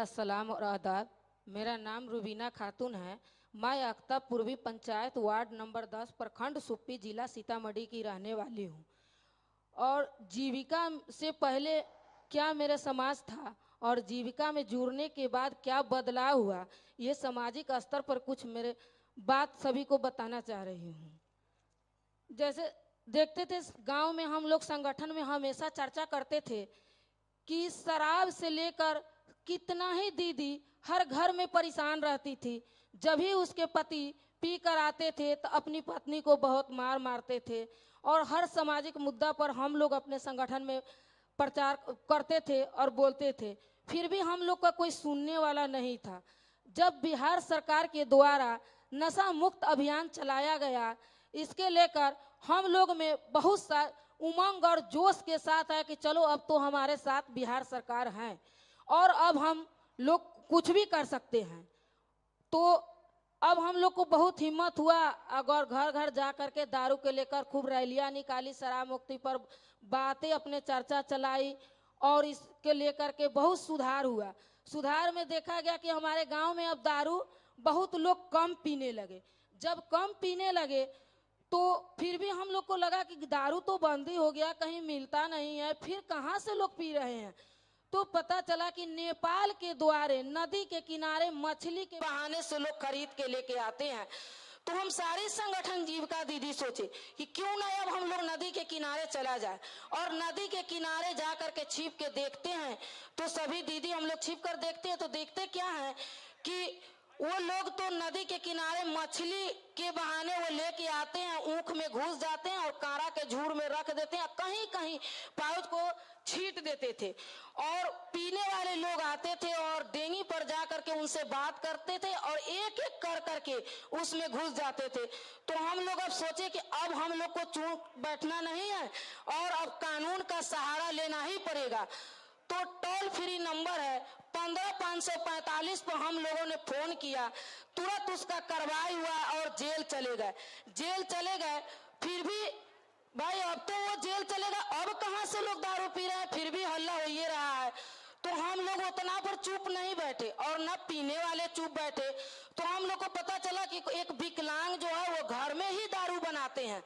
अस्सलाम और आदाब। मेरा नाम रुबीना खातून है। मैं अख्ता पूर्वी पंचायत वार्ड नंबर 10 प्रखंड सुप्पी जिला सीतामढ़ी की रहने वाली हूँ। और जीविका से पहले क्या मेरा समाज था और जीविका में जुड़ने के बाद क्या बदलाव हुआ, ये सामाजिक स्तर पर कुछ मेरे बात सभी को बताना चाह रही हूँ। जैसे देखते थे गांव में हम लोग संगठन में हमेशा चर्चा करते थे कि शराब से लेकर कितना ही दीदी हर घर में परेशान रहती थी। जब भी उसके पति पी कर आते थे तो अपनी पत्नी को बहुत मारते थे। और हर सामाजिक मुद्दा पर हम लोग अपने संगठन में प्रचार करते थे और बोलते थे, फिर भी हम लोग का कोई सुनने वाला नहीं था। जब बिहार सरकार के द्वारा नशा मुक्त अभियान चलाया गया, इसके लेकर हम लोग में बहुत सा उमंग और जोश के साथ है कि चलो अब तो हमारे साथ बिहार सरकार है और अब हम लोग कुछ भी कर सकते हैं। तो अब हम लोग को बहुत हिम्मत हुआ, अगर घर घर जा करके दारू के लेकर खूब रैलियां निकाली, शराब मुक्ति पर बातें अपने चर्चा चलाई और इसके लेकर के बहुत सुधार हुआ। सुधार में देखा गया कि हमारे गांव में अब दारू बहुत लोग कम पीने लगे। जब कम पीने लगे तो फिर भी हम लोग को लगा कि दारू तो बंद ही हो गया, कहीं मिलता नहीं है, फिर कहाँ से लोग पी रहे हैं। तो पता चला कि नेपाल के द्वारे नदी के किनारे मछली के बहाने से लोग खरीद के लेके आते हैं। तो हम सारे संगठन जीविका दीदी सोचे कि क्यों ना अब हम लोग नदी के किनारे चला जाए और नदी के किनारे जा करके छिप के देखते हैं। तो सभी दीदी हम लोग छिप कर देखते हैं तो देखते क्या है कि वो लोग तो नदी के किनारे मछली के बहाने वो लेके आते हैं, ऊख में घुस जाते हैं और कारा के झूड़ में रख देते हैं, कहीं कहीं पाउच को छीट देते थे। और पीने वाले लोग आते थे और डेंगी पर जा करके उनसे बात करते थे और एक एक कर करके उसमें घुस जाते थे। तो हम लोग अब सोचे कि अब हम लोग को चूक बैठना नहीं है और अब कानून का सहारा लेना ही पड़ेगा। तो टोल फ्री नंबर है 15545 पर हम लोगों ने फोन किया, तुरंत उसका कार्रवाई हुआ और जेल चले गए। फिर भी भाई अब तो वो जेल चलेगा, अब कहां से लोग दारू पी रहे हैं, फिर भी हल्ला हो ही रहा है। तो हम लोग उतना पर चुप नहीं बैठे और न पीने वाले चुप बैठे। तो हम लोग को पता चला कि एक विकलांग जो है वो घर में ही दारू बनाते हैं।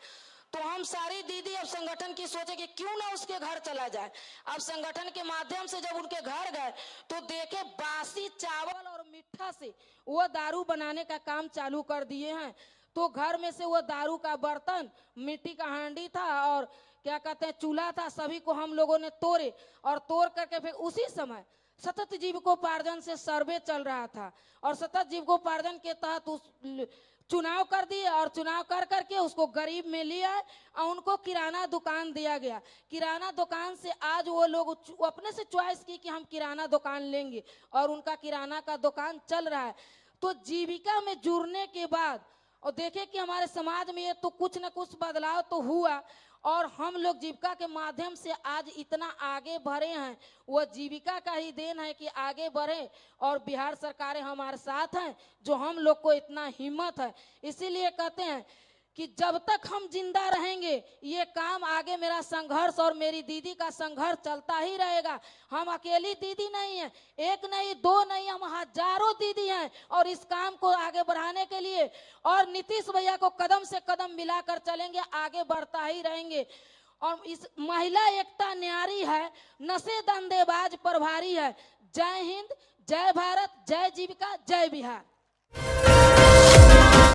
तो हम सारी दीदी अब संगठन की सोचे कि क्यों ना उसके घर चला जाए। अब संगठन के माध्यम से जब उनके घर गए तो देखे बासी चावल और मिठा से वो दारू बनाने का काम चालू कर दिए हैं। तो घर में से वो दारू का बर्तन, मिट्टी का हांडी था और क्या कहते हैं चूल्हा था, सभी को हम लोगों ने तोड़े और तोड़ करके फिर उसी समय सतत जीविकोपार्जन से सर्वे चल रहा था और सतत जीविकोपार्जन के तहत उस चुनाव कर दिए और चुनाव कर करके उसको गरीब में लिया और उनको किराना दुकान दिया गया। किराना दुकान से आज वो लोग अपने से चॉइस की कि हम किराना दुकान लेंगे और उनका किराना का दुकान चल रहा है। तो जीविका में जुड़ने के बाद और देखे कि हमारे समाज में ये तो कुछ न कुछ बदलाव तो हुआ और हम लोग जीविका के माध्यम से आज इतना आगे बढ़े हैं। वो जीविका का ही देन है कि आगे बढ़े और बिहार सरकारें हमारे साथ हैं जो हम लोग को इतना हिम्मत है। इसीलिए कहते हैं कि जब तक हम जिंदा रहेंगे ये काम आगे मेरा संघर्ष और मेरी दीदी का संघर्ष चलता ही रहेगा। हम अकेली दीदी नहीं है, एक नहीं दो नहीं, हम हजारों दीदी हैं और इस काम को आगे बढ़ाने के लिए और नीतीश भैया को कदम से कदम मिलाकर चलेंगे, आगे बढ़ता ही रहेंगे। और इस महिला एकता न्यारी है, नशे धंधेबाज प्रभारी है। जय हिंद, जय भारत, जय जीविका, जय बिहार।